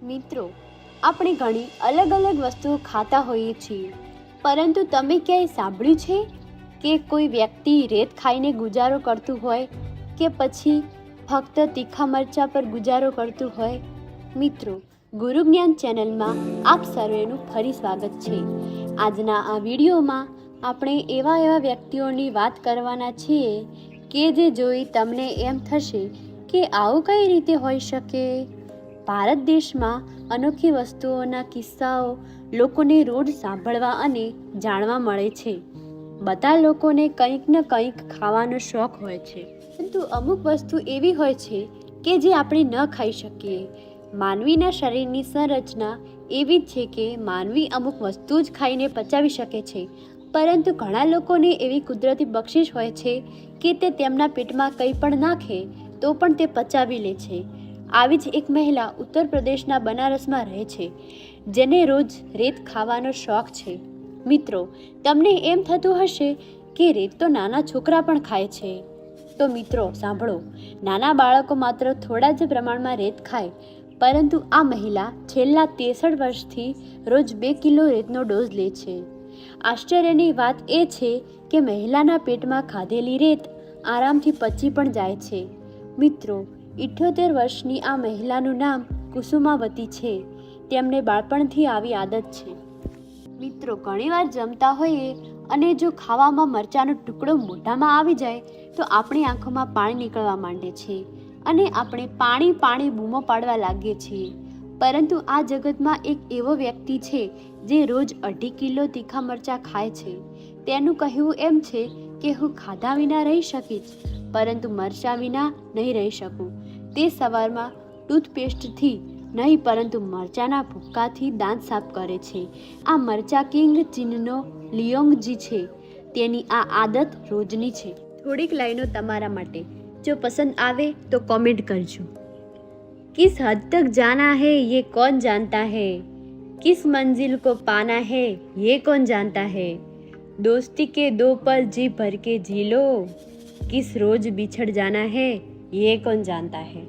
મિત્રો, આપણે ઘણી અલગ અલગ વસ્તુઓ ખાતા હોઈએ છીએ, પરંતુ તમે ક્યાંય સાંભળ્યું છે કે કોઈ વ્યક્તિ રેત ખાઈને ગુજારો કરતું હોય કે પછી ફક્ત તીખા મરચા પર ગુજારો કરતું હોય? મિત્રો, ગુરુ જ્ઞાન ચેનલમાં આપ સર્વેનું ફરી સ્વાગત છે. આજના આ વિડીયોમાં આપણે એવા વ્યક્તિઓની વાત કરવાના છીએ કે જે જોઈ તમને એમ થશે કે આવું કઈ રીતે હોઈ શકે. ભારત દેશમાં અનોખી વસ્તુઓના કિસ્સાઓ લોકોને રોજ સાંભળવા અને જાણવા મળે છે. બધા લોકોને કંઈક ને કંઈક ખાવાનો શોખ હોય છે, પરંતુ અમુક વસ્તુ એવી હોય છે કે જે આપણે ન ખાઈ શકીએ. માનવીના શરીરની સંરચના એવી જ છે કે માનવી અમુક વસ્તુ જ ખાઈને પચાવી શકે છે, પરંતુ ઘણા લોકોને એવી કુદરતી બક્ષિસ હોય છે કે તે તેમના પેટમાં કંઈ પણ નાખે તો પણ તે પચાવી લે છે. આવી જ એક મહિલા ઉત્તર પ્રદેશના બનારસમાં રહે છે, જેને રોજ રેત ખાવાનો શોખ છે. મિત્રો, તમને એમ થતું હશે કે રેત તો નાના છોકરા પણ ખાય છે. તો મિત્રો સાંભળો, નાના બાળકો માત્ર થોડા જ પ્રમાણમાં રેત ખાય, પરંતુ આ મહિલા છેલ્લા 63 વર્ષથી રોજ 2 કિલો રેતનો ડોઝ લે છે. આશ્ચર્યની વાત એ છે કે મહિલાના પેટમાં ખાધેલી રેત આરામથી પચી પણ જાય છે. મિત્રો, 78 વર્ષની આ મહિલાનું નામ કુસુમાવતી છે. તેમને બાળપણથી આવી આદત છે. મિત્રો, ઘણીવાર જમતા હોઈએ અને જો ખાવામાં મરચાંનો ટુકડો મોઢામાં આવી જાય તો આપણી આંખોમાં પાણી નીકળવા માંડે છે અને આપણે પાણી પાણી બૂમો પાડવા લાગીએ છીએ. પરંતુ આ જગતમાં એક એવો વ્યક્તિ છે જે રોજ 2.5 કિલો તીખા મરચાં ખાય છે. તેનું કહેવું એમ છે કે હું ખાધા વિના રહી શકીશ, પરંતુ મરચાં વિના નહીં રહી શકું. તે સવારમાં ટૂથપેસ્ટથી નહીં, પરંતુ મરચાંના ભૂક્કાથી દાંત સાફ કરે છે. આ મરચા કિંગ ચીનનો લિયોંગજી છે. તેની આ આદત રોજની છે. થોડીક લાઈનો તમારા માટે, જો પસંદ આવે તો કોમેન્ટ કરજો. કિસ હદ તક જાના હૈ ये कौन जानता है, किस मंजिल को पाना है ये कौन जानता है, दोस्ती के 2 पल जी भर के जी लो, किस रोज बिछड़ जाना है ये कौन जानता है.